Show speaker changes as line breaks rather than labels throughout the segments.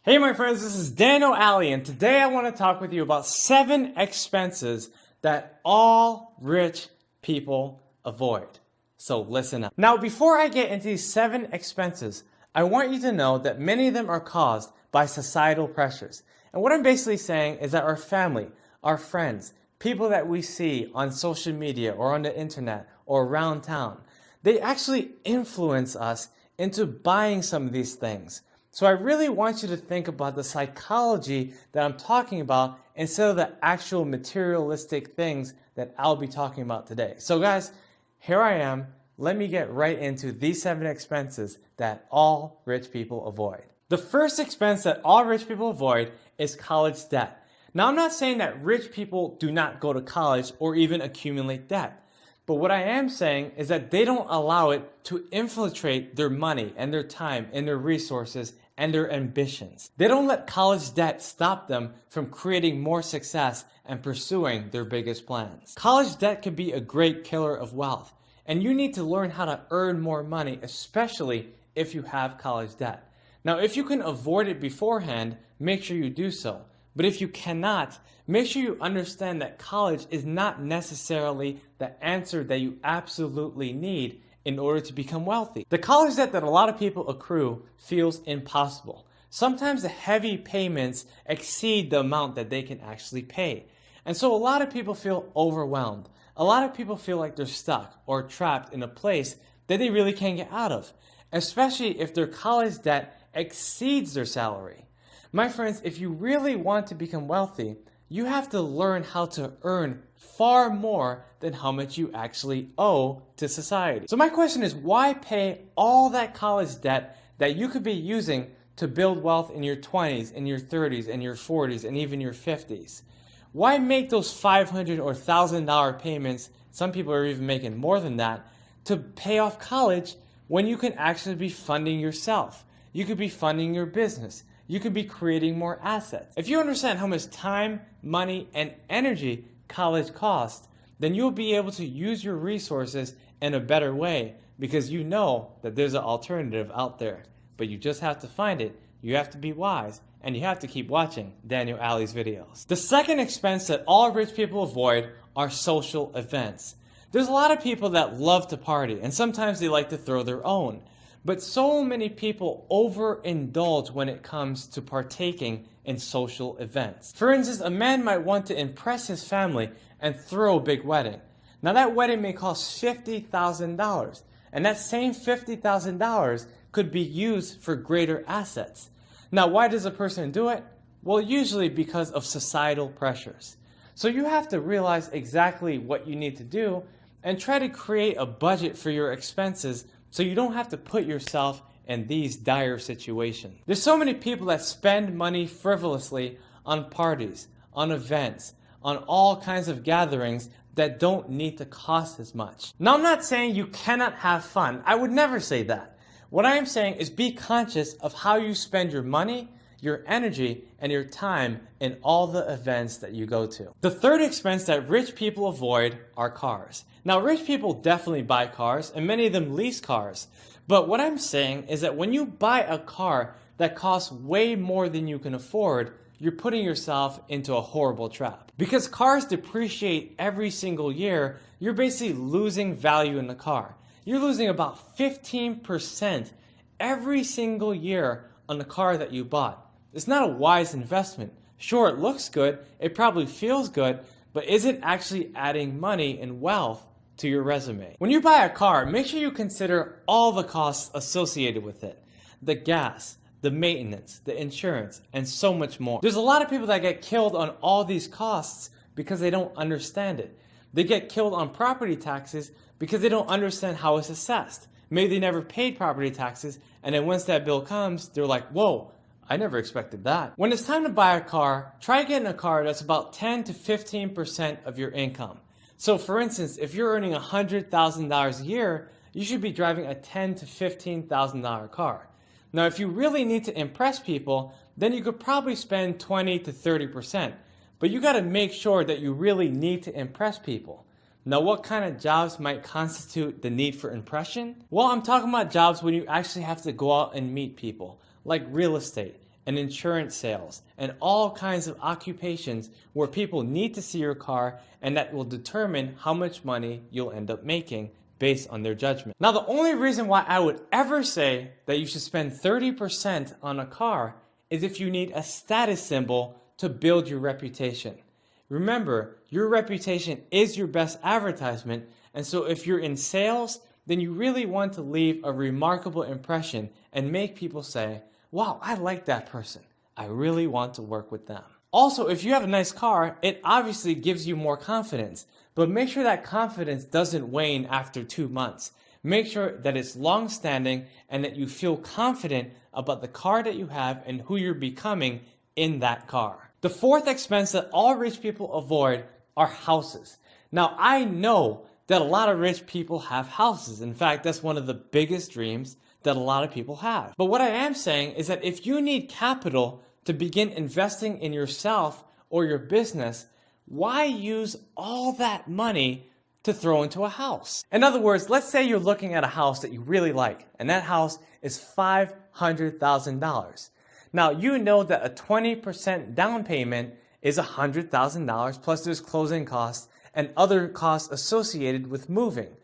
Hey my friends, this is Daniel Alley, and today I want to talk with you about 7 expenses that all rich people avoid. So listen up. Now before I get into these 7 expenses, I want you to know that many of them are caused by societal pressures. And what I'm basically saying is that our family, our friends, people that we see on social media or on the internet or around town, they actually influence us into buying some of these things. So I really want you to think about the psychology that I'm talking about instead of the actual materialistic things that I'll be talking about today. So guys, here I am. Let me get right into these 7 expenses that all rich people avoid. The first expense that all rich people avoid is college debt. Now I'm not saying that rich people do not go to college or even accumulate debt. But what I am saying is that they don't allow it to infiltrate their money and their time and their resources and their ambitions. They don't let college debt stop them from creating more success and pursuing their biggest plans. College debt can be a great killer of wealth, and you need to learn how to earn more money, especially if you have college debt. Now, if you can avoid it beforehand, make sure you do so. But if you cannot, make sure you understand that college is not necessarily the answer that you absolutely need in order to become wealthy. The college debt that a lot of people accrue feels impossible. Sometimes the heavy payments exceed the amount that they can actually pay. And so a lot of people feel overwhelmed. A lot of people feel like they're stuck or trapped in a place that they really can't get out of, especially if their college debt exceeds their salary. My friends, if you really want to become wealthy, you have to learn how to earn far more than how much you actually owe to society. So my question is, why pay all that college debt that you could be using to build wealth in your 20s, in your 30s, in your 40s, and even your 50s? Why make those $500 or $1,000 payments, some people are even making more than that, to pay off college when you can actually be funding yourself? You could be funding your business. You could be creating more assets. If you understand how much time, money, and energy college costs, then you'll be able to use your resources in a better way because you know that there's an alternative out there. But you just have to find it, you have to be wise, and you have to keep watching Daniel Alley's videos. The second expense that all rich people avoid are social events. There's a lot of people that love to party, and sometimes they like to throw their own. But so many people overindulge when it comes to partaking in social events. For instance, a man might want to impress his family and throw a big wedding. Now that wedding may cost $50,000, and that same $50,000 could be used for greater assets. Now why does a person do it? Well, usually because of societal pressures. So you have to realize exactly what you need to do and try to create a budget for your expenses so you don't have to put yourself in these dire situations. There's so many people that spend money frivolously on parties, on events, on all kinds of gatherings that don't need to cost as much. Now I'm not saying you cannot have fun. I would never say that. What I am saying is be conscious of how you spend your money, your energy, and your time in all the events that you go to. The third expense that rich people avoid are cars. Now, rich people definitely buy cars, and many of them lease cars. But what I'm saying is that when you buy a car that costs way more than you can afford, you're putting yourself into a horrible trap. Because cars depreciate every single year, you're basically losing value in the car. You're losing about 15% every single year on the car that you bought. It's not a wise investment. Sure, it looks good, it probably feels good, but is it actually adding money and wealth to your resume? When you buy a car, make sure you consider all the costs associated with it. The gas, the maintenance, the insurance, and so much more. There's a lot of people that get killed on all these costs because they don't understand it. They get killed on property taxes because they don't understand how it's assessed. Maybe they never paid property taxes, and then once that bill comes, they're like, whoa, I never expected that. When it's time to buy a car, try getting a car that's about 10 to 15% of your income. So for instance, if you're earning $100,000 a year, you should be driving a $10,000 to $15,000 car. Now, if you really need to impress people, then you could probably spend 20 to 30%. But you gotta make sure that you really need to impress people. Now, what kind of jobs might constitute the need for impression? Well, I'm talking about jobs when you actually have to go out and meet people, like real estate, and insurance sales and all kinds of occupations where people need to see your car, and that will determine how much money you'll end up making based on their judgment. Now, the only reason why I would ever say that you should spend 30% on a car is if you need a status symbol to build your reputation. Remember, your reputation is your best advertisement, and so if you're in sales, then you really want to leave a remarkable impression and make people say, wow, I like that person. I really want to work with them. Also, if you have a nice car, it obviously gives you more confidence, but make sure that confidence doesn't wane after 2 months. Make sure that it's long-standing and that you feel confident about the car that you have and who you're becoming in that car. The fourth expense that all rich people avoid are houses. Now, I know that a lot of rich people have houses. In fact, that's one of the biggest dreams that a lot of people have. But what I am saying is that if you need capital to begin investing in yourself or your business, why use all that money to throw into a house? In other words, let's say you're looking at a house that you really like, and that house is $500,000. Now, you know that a 20% down payment is $100,000, plus there's closing costs and other costs associated with moving.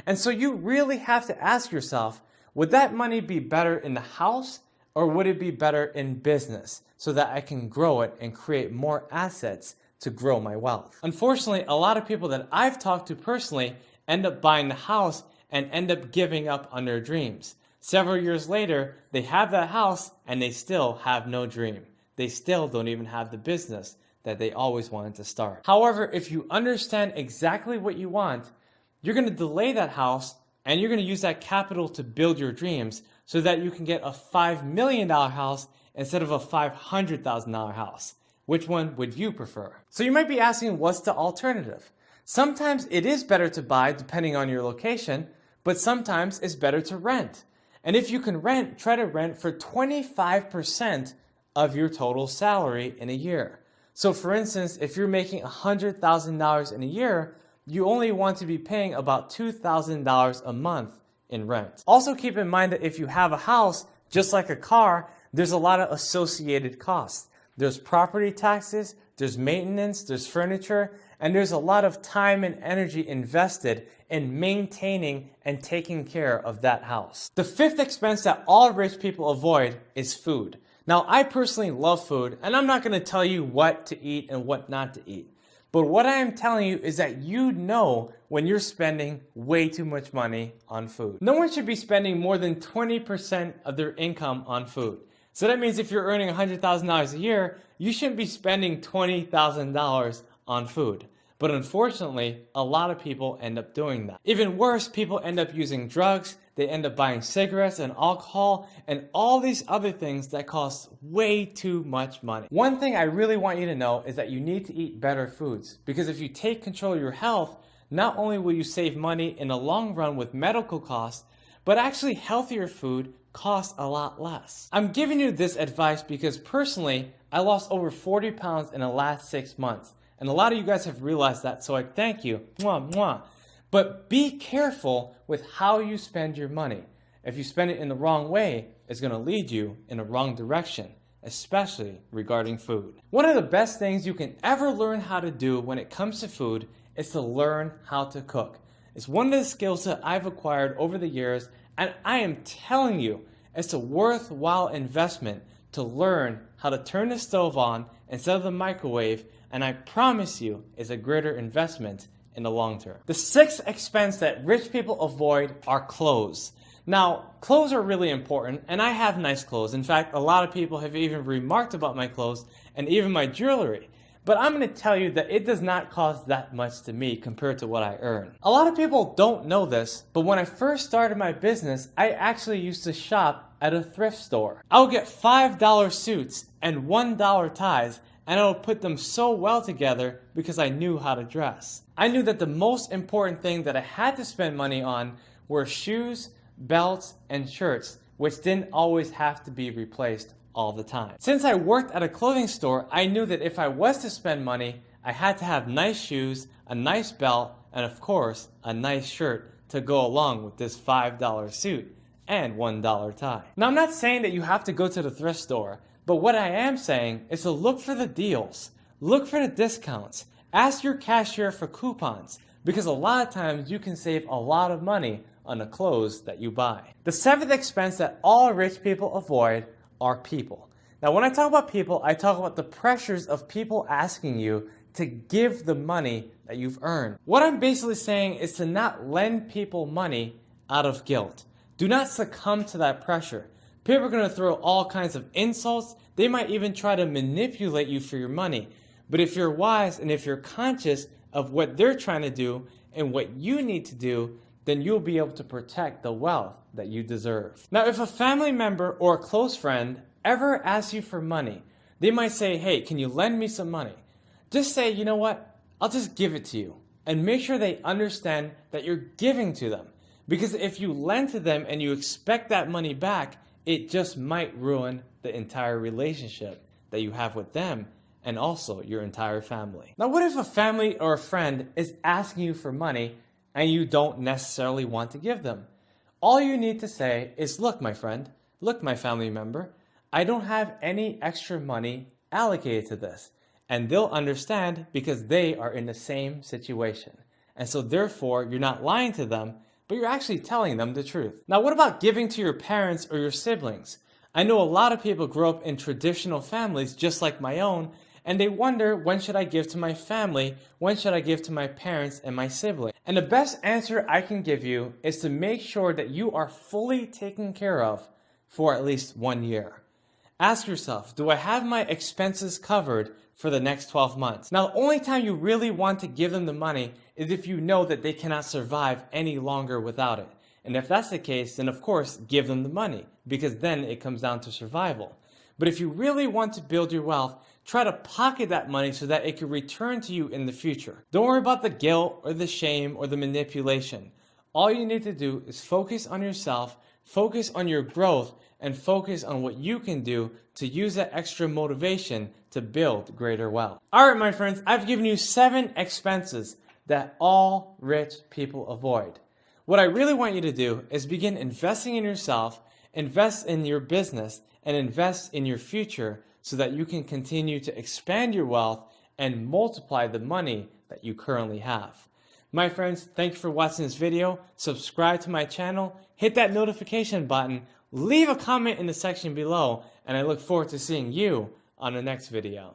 And so you really have to ask yourself, would that money be better in the house or would it be better in business so that I can grow it and create more assets to grow my wealth? Unfortunately, a lot of people that I've talked to personally end up buying the house and end up giving up on their dreams. Several years later, they have that house and they still have no dream. They still don't even have the business that they always wanted to start. However, if you understand exactly what you want, you're going to delay that house and you're going to use that capital to build your dreams so that you can get a $5 million house instead of a $500,000 house. Which one would you prefer? So you might be asking, what's the alternative? Sometimes it is better to buy depending on your location, but sometimes it's better to rent. And if you can rent, try to rent for 25% of your total salary in a year. So for instance, if you're making $100,000 in a year, you only want to be paying about $2,000 a month in rent. Also keep in mind that if you have a house, just like a car, there's a lot of associated costs. There's property taxes, there's maintenance, there's furniture, and there's a lot of time and energy invested in maintaining and taking care of that house. The fifth expense that all rich people avoid is food. Now, I personally love food, and I'm not going to tell you what to eat and what not to eat. But what I am telling you is that you know when you're spending way too much money on food. No one should be spending more than 20% of their income on food. So that means if you're earning $100,000 a year, you shouldn't be spending $20,000 on food. But unfortunately, a lot of people end up doing that. Even worse, people end up using drugs, they end up buying cigarettes and alcohol and all these other things that cost way too much money. One thing I really want you to know is that you need to eat better foods, because if you take control of your health, not only will you save money in the long run with medical costs, but actually healthier food costs a lot less. I'm giving you this advice because personally, I lost over 40 pounds in the last 6 months. And a lot of you guys have realized that, so I thank you. Mwah, mwah. But be careful with how you spend your money. If you spend it in the wrong way, it's going to lead you in the wrong direction, especially regarding food. One of the best things you can ever learn how to do when it comes to food is to learn how to cook. It's one of the skills that I've acquired over the years, and I am telling you, it's a worthwhile investment to learn how to turn the stove on instead of the microwave, and I promise you it's a greater investment in the long term. The sixth expense that rich people avoid are clothes. Now, clothes are really important, and I have nice clothes. In fact, a lot of people have even remarked about my clothes and even my jewelry. But I'm going to tell you that it does not cost that much to me compared to what I earn. A lot of people don't know this, but when I first started my business, I actually used to shop at a thrift store. I would get $5 suits and $1 ties, and I would put them so well together because I knew how to dress. I knew that the most important thing that I had to spend money on were shoes, belts, and shirts, which didn't always have to be replaced all the time. Since I worked at a clothing store, I knew that if I was to spend money, I had to have nice shoes, a nice belt, and of course, a nice shirt to go along with this $5 suit and $1 tie. Now, I'm not saying that you have to go to the thrift store, But what I am saying is to look for the deals, look for the discounts, ask your cashier for coupons, because a lot of times you can save a lot of money on the clothes that you buy. The seventh expense that all rich people avoid are people. Now, when I talk about people, I talk about the pressures of people asking you to give the money that you've earned. What I'm basically saying is to not lend people money out of guilt. Do not succumb to that pressure. People are going to throw all kinds of insults. They might even try to manipulate you for your money. But if you're wise and if you're conscious of what they're trying to do and what you need to do, then you'll be able to protect the wealth that you deserve. Now, if a family member or a close friend ever asks you for money, they might say, hey, can you lend me some money? Just say, you know what, I'll just give it to you. And make sure they understand that you're giving to them. Because if you lend to them and you expect that money back, it just might ruin the entire relationship that you have with them and also your entire family. Now, what if a family or a friend is asking you for money and you don't necessarily want to give them? All you need to say is, look, my friend, look, my family member, I don't have any extra money allocated to this. And they'll understand because they are in the same situation. And so therefore, you're not lying to them, but you're actually telling them the truth. Now, what about giving to your parents or your siblings? I know a lot of people grow up in traditional families just like my own, and they wonder, when should I give to my family? When should I give to my parents and my siblings? And the best answer I can give you is to make sure that you are fully taken care of for at least 1 year. Ask yourself, do I have my expenses covered for the next 12 months? Now, the only time you really want to give them the money is if you know that they cannot survive any longer without it. And if that's the case, then of course, give them the money, because then it comes down to survival. But if you really want to build your wealth, try to pocket that money so that it can return to you in the future. Don't worry about the guilt or the shame or the manipulation. All you need to do is focus on yourself, focus on your growth, and focus on what you can do to use that extra motivation to build greater wealth. All right, my friends, I've given you 7 expenses that all rich people avoid. What I really want you to do is begin investing in yourself, invest in your business, and invest in your future so that you can continue to expand your wealth and multiply the money that you currently have. My friends, thank you for watching this video. Subscribe to my channel, hit that notification button, leave a comment in the section below, and I look forward to seeing you on the next video.